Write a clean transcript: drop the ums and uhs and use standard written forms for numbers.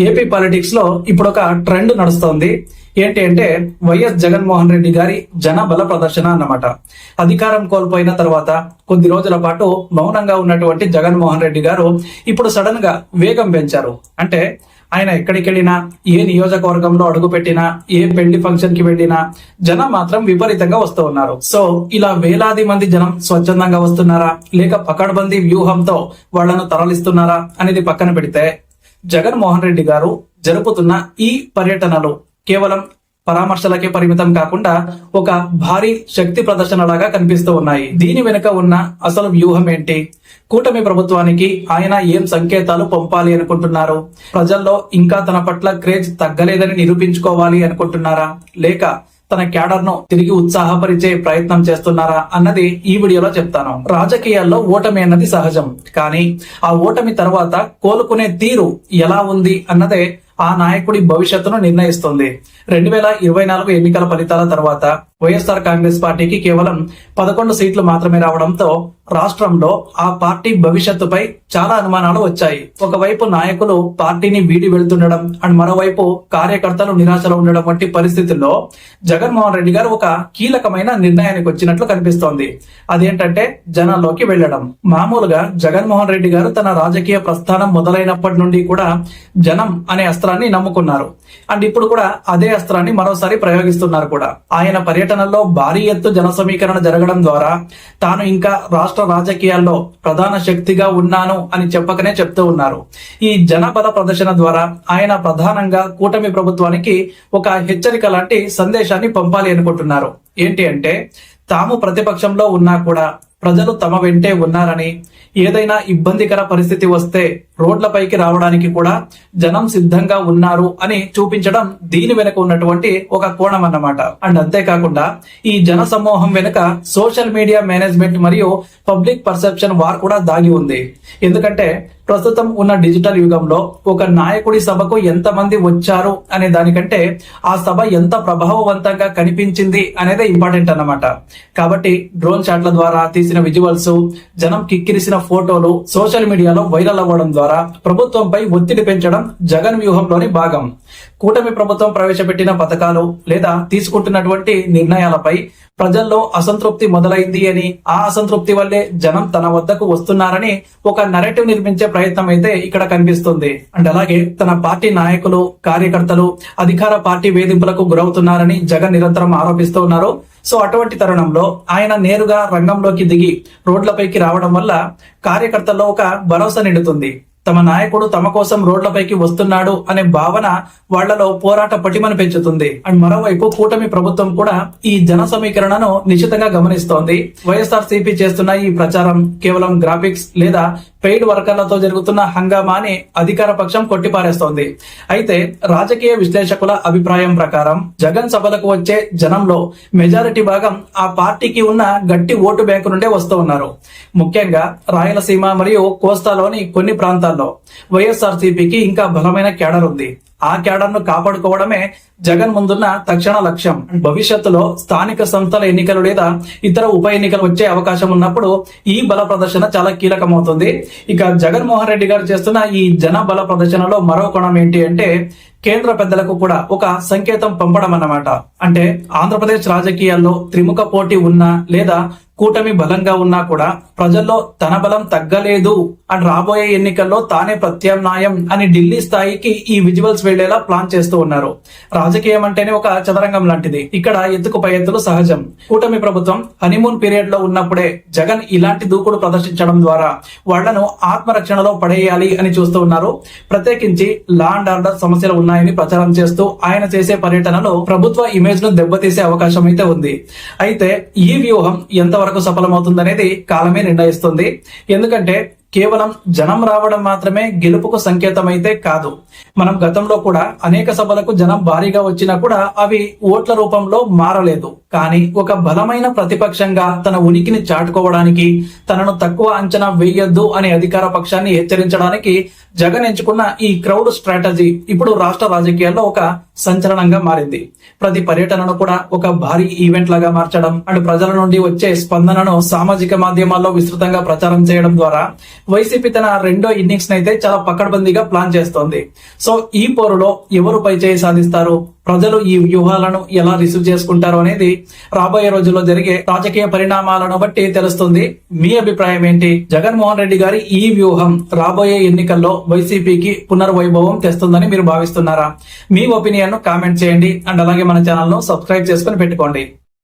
AP politics లో ఇప్పుడు ఒక ట్రెండ్ నడుస్తోంది. ఏంటి అంటే వైఎస్ జగన్మోహన్ రెడ్డి గారి జన బల ప్రదర్శన అన్నమాట. అధికారం కోల్పోయిన తర్వాత కొద్ది రోజుల పాటు మౌనంగా ఉన్నటువంటి జగన్మోహన్ రెడ్డి గారు ఇప్పుడు సడన్ గా వేగం పెంచారు. అంటే ఆయన ఎక్కడికి వెళ్ళినా, ఏ నియోజకవర్గంలో అడుగు పెట్టినా, ఏ పెళ్లి ఫంక్షన్ కి వెళ్ళినా జనం మాత్రం విపరీతంగా వస్తూ ఉన్నారు. సో ఇలా వేలాది మంది జనం స్వచ్ఛందంగా వస్తున్నారా లేక పకడ్బందీ వ్యూహంతో వాళ్లను తరలిస్తున్నారా అనేది పక్కన పెడితే, జగన్మోహన్ రెడ్డి గారు జరుపుతున్న ఈ పర్యటనలు కేవలం పరామర్శలకే పరిమితం కాకుండా ఒక భారీ శక్తి ప్రదర్శనలాగా కనిపిస్తూ ఉన్నాయి. దీని వెనుక ఉన్న అసలు వ్యూహం ఏంటి? కూటమి ప్రభుత్వానికి ఆయన ఏం సంకేతాలు పంపాలి అనుకుంటున్నారు? ప్రజల్లో ఇంకా తన పట్ల క్రేజ్ తగ్గలేదని నిరూపించుకోవాలి అనుకుంటున్నారా, లేక తన క్యాడర్ ను తిరిగి ఉత్సాహపరిచే ప్రయత్నం చేస్తున్నారా అన్నది ఈ వీడియోలో చెప్తాను. రాజకీయాల్లో ఓటమి అన్నది సహజం, కానీ ఆ ఓటమి తర్వాత కోలుకునే తీరు ఎలా ఉంది అన్నదే ఆ నాయకుడి భవిష్యత్తును నిర్ణయిస్తుంది. 2024 ఎన్నికల ఫలితాల తర్వాత వైఎస్ఆర్ కాంగ్రెస్ పార్టీకి కేవలం 11 సీట్లు మాత్రమే రావడంతో రాష్ట్రంలో ఆ పార్టీ భవిష్యత్తుపై చాలా అనుమానాలు వచ్చాయి. ఒకవైపు నాయకులు పార్టీని వీడి వెళ్తుండడం అండ్ మరోవైపు కార్యకర్తలు నిరాశలో ఉండడం వంటి పరిస్థితుల్లో జగన్మోహన్ రెడ్డి గారు ఒక కీలకమైన నిర్ణయానికి వచ్చినట్లు కనిపిస్తోంది. అదేంటంటే జనాల్లోకి వెళ్లడం. మామూలుగా జగన్మోహన్ రెడ్డి గారు తన రాజకీయ ప్రస్థానం మొదలైనప్పటి నుండి కూడా జనం అనే అస్త్రాన్ని నమ్ముకున్నారు. అండ్ ఇప్పుడు కూడా అదే అస్త్రాన్ని మరోసారి ప్రయోగిస్తున్నారు కూడా. ఆయన పర్యటనలో భారీ ఎత్తు జన సమీకరణ జరగడం ద్వారా తాను ఇంకా రాష్ట్ర రాజకీయాల్లో ప్రధాన శక్తిగా ఉన్నాను అని చెప్పకనే చెప్తూ ఉన్నారు. ఈ జన బల ప్రదర్శన ద్వారా ఆయన ప్రధానంగా కూటమి ప్రభుత్వానికి ఒక హెచ్చరిక లాంటి సందేశాన్ని పంపాలి అనుకుంటున్నారు. ఏంటి అంటే, తాము ప్రతిపక్షంలో ఉన్నా కూడా ప్రజలు తమ వెంటే ఉన్నారని, ఏదైనా ఇబ్బందికర పరిస్థితి వస్తే రోడ్లపైకి రావడానికి కూడా జనం సిద్ధంగా ఉన్నారు అని చూపించడం దీని వెనుక ఉన్నటువంటి ఒక కోణం అన్నమాట. అండ్ అంతేకాకుండా ఈ జన సమూహం వెనుక సోషల్ మీడియా మేనేజ్మెంట్ మరియు పబ్లిక్ పర్సెప్షన్ వార్ కూడా దాగి ఉంది. ఎందుకంటే ప్రస్తుతం ఉన్న డిజిటల్ యుగంలో ఒక నాయకుడి సభకు ఎంతమంది వచ్చారు అనే దానికంటే ఆ సభ ఎంత ప్రభావవంతంగా కనిపించింది అనేదే ఇంపార్టెంట్ అన్నమాట. కాబట్టి డ్రోన్ షాట్ల ద్వారా తీసిన విజువల్స్, జనం కిక్కిరిసిన ఫోటోలు సోషల్ మీడియాలో వైరల్ అవ్వడం ద్వారా ప్రభుత్వంపై ఒత్తిడి పెంచడం జగన్ వ్యూహంలోని భాగం. కూటమి ప్రభుత్వం ప్రవేశపెట్టిన పథకాలు లేదా తీసుకుంటున్నటువంటి నిర్ణయాలపై ప్రజల్లో అసంతృప్తి మొదలైంది అని, ఆ అసంతృప్తి వల్లే జనం తన వద్దకు వస్తున్నారని ఒక నరేటివ్ నిర్మించే ప్రయత్నం అయితే ఇక్కడ కనిపిస్తుంది. అండ్ అలాగే తన పార్టీ నాయకులు, కార్యకర్తలు అధికార పార్టీ వేధింపులకు గురవుతున్నారని జగన్ నిరంతరం ఆరోపిస్తూ ఉన్నారు. సో అటువంటి తరుణంలో ఆయన నేరుగా రంగంలోకి దిగి రోడ్లపైకి రావడం వల్ల కార్యకర్తల్లో ఒక భరోసా నిండుతుంది. తమ నాయకుడు తమ కోసం రోడ్లపైకి వస్తున్నాడు అనే భావన వాళ్లలో పోరాట పటిమను పెంచుతుంది. అండ్ మరోవైపు కూటమి ప్రభుత్వం కూడా ఈ జన సమీకరణను నిశితంగా గమనిస్తోంది. వైఎస్ఆర్సీపీ చేస్తున్న ఈ ప్రచారం కేవలం గ్రాఫిక్స్ లేదా పెయిడ్ వర్కర్లతో జరుగుతున్న హంగామాని అధికార పక్షం కొట్టిపారేస్తోంది. అయితే రాజకీయ విశ్లేషకుల అభిప్రాయం ప్రకారం జగన్ సభలకు వచ్చే జనంలో మెజారిటీ భాగం ఆ పార్టీకి ఉన్న గట్టి ఓటు బ్యాంకు నుండే వస్తూ ఉన్నారు. ముఖ్యంగా రాయలసీమ మరియు కోస్తాలోని కొన్ని ప్రాంతాల్లో వైఎస్ఆర్సీపీకి ఇంకా బలమైన క్యాడర్ ఉంది. ఆ క్యాడర్ ను కాపాడుకోవడమే జగన్ ముందున్న తక్షణ లక్ష్యం. భవిష్యత్తులో స్థానిక సంస్థల ఎన్నికలు లేదా ఇతర ఉప ఎన్నికలు వచ్చే అవకాశం ఉన్నప్పుడు ఈ బల ప్రదర్శన చాలా కీలకమవుతుంది. ఇక జగన్మోహన్ రెడ్డి గారు చేస్తున్న ఈ జన బల ప్రదర్శనలో మరో కోణం ఏంటి అంటే, కేంద్ర పెద్దలకు కూడా ఒక సంకేతం పంపడం అన్నమాట. అంటే ఆంధ్రప్రదేశ్ రాజకీయాల్లో త్రిముఖ పోటీ ఉన్నా లేదా కూటమి బలంగా ఉన్నా కూడా ప్రజల్లో తన బలం తగ్గలేదు అని, రాబోయే ఎన్నికల్లో తానే ప్రత్యామ్నాయం అని ఢిల్లీ స్థాయికి ఈ విజువల్స్ వెళ్లేలా ప్లాన్ చేస్తూ ఉన్నారు. రాజకీయం అంటేనే ఒక చదరంగం లాంటిది. ఇక్కడ ఎత్తుకు పై ఎత్తులు సహజం. కూటమి ప్రభుత్వం హనీమూన్ పీరియడ్ లో ఉన్నప్పుడే జగన్ ఇలాంటి దూకుడు ప్రదర్శించడం ద్వారా వాళ్లను ఆత్మరక్షణలో పడేయాలి అని చూస్తూ ఉన్నారు. ప్రత్యేకించి లా అండ్ ఆర్డర్ సమస్యలు ఉన్నాయని ప్రచారం చేస్తూ ఆయన చేసే పర్యటనలో ప్రభుత్వ ఇమేజ్ ను దెబ్బతీసే అవకాశం అయితే ఉంది. అయితే ఈ వ్యూహం ఎంతవరకు సఫలమవుతుందనేది కాలమే నిర్ణయిస్తుంది. ఎందుకంటే కేవలం జనం రావడం మాత్రమే గెలుపుకు సంకేతం అయితే కాదు. మనం గతంలో కూడా అనేక సభలకు జనం భారీగా వచ్చినా కూడా అవి ఓట్ల రూపంలో మారలేదు. కానీ ఒక బలమైన ప్రతిపక్షంగా తన ఉనికిని చాటుకోవడానికి, తనను తక్కువ అంచనా వేయొద్దు అనే అధికార పక్షాన్ని హెచ్చరించడానికి జగన్ ఎంచుకున్న ఈ క్రౌడ్ స్ట్రాటజీ ఇప్పుడు రాష్ట్ర రాజకీయాల్లో ఒక సంచలనంగా మారింది. ప్రతి పర్యటనను కూడా ఒక భారీ ఈవెంట్ లాగా మార్చడం అండ్ ప్రజల నుండి వచ్చే స్పందనను సామాజిక మాధ్యమాల్లో విస్తృతంగా ప్రచారం చేయడం ద్వారా వైసీపీ తన రెండో ఇన్నింగ్స్ అయితే చాలా పకడ్బందీగా ప్లాన్ చేస్తోంది. సో ఈ పోరులో ఎవరు పై చేయి సాధిస్తారు, ప్రజలు ఈ వ్యూహాలను ఎలా రిసీవ్ చేసుకుంటారు అనేది రాబోయే రోజుల్లో జరిగే రాజకీయ పరిణామాలను బట్టి తెలుస్తుంది. మీ అభిప్రాయం ఏంటి? జగన్మోహన్ రెడ్డి గారి ఈ వ్యూహం రాబోయే ఎన్నికల్లో వైసీపీకి పునర్వైభవం తెస్తుందని మీరు భావిస్తున్నారా? మీ ఒపీనియన్ ను కామెంట్ చేయండి అండ్ అలాగే మన ఛానల్ ను సబ్స్క్రైబ్ చేసుకుని పెట్టుకోండి.